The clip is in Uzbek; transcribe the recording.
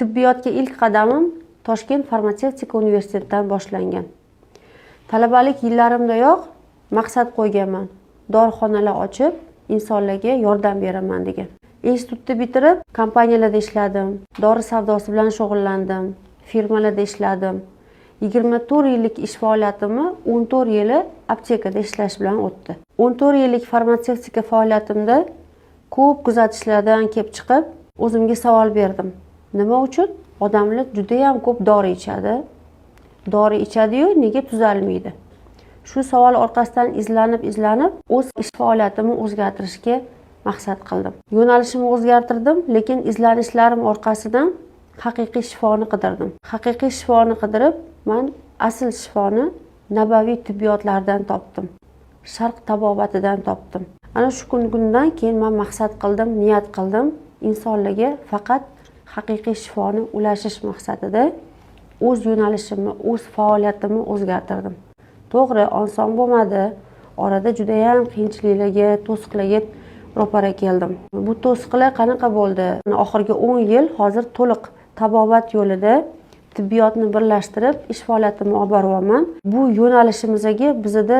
Tibbiyotga ilk qadamim Toshkent farmatsevtika universitetidan boshlangan. Talabalik yillarimdayoq maqsad qo'yganman. Dorixonalar ochib, insonlarga yordam beraman degan. Institutni bitirib, kompaniyalarda ishladim, dori savdosi bilan shug'ullandim, firmalarda ishladim. 24 yillik ish faoliyatimni 14 yili aptekada ishlash bilan o'tdi. 14 yillik farmatsevtika faoliyatimda ko'p kuzatishlardan kelib chiqib, o'zimga savol berdim. Nima uchun odamlar juda ham ko'p dori ichadi? Dori ichadi-yu, nega tuzalmaydi? Shu savol orqasidan izlanib, o'z ish faoliyatimni o'zgartirishga maqsad qildim. Yo'nalishimni o'zgartirdim, lekin izlanishlarim orqasidan haqiqiy shifoni qidirdim. Haqiqiy shifoni qidirib, men asl shifoni nabaviy tibbiyotlardan topdim. Sharq tabobatidan topdim. Ana shu kundan keyin men maqsad qildim, niyat qildim, insonlarga faqat haqiqiy shifoni ulashish maqsadida o'z yo'nalishimni, o'z faoliyatimni o'zgartirdim. To'g'ri, oson bo'lmadi. Orada juda ham qiyinchiliklarga, to'siqlarga ro'para keldim. Bu to'siqlar qanaqa bo'ldi? Oxirgi 10 yil hozir to'liq tabobat yo'lida tibbiyotni birlashtirib ish faoliyatimni olib boryapman. Bu yo'nalishimizga bizda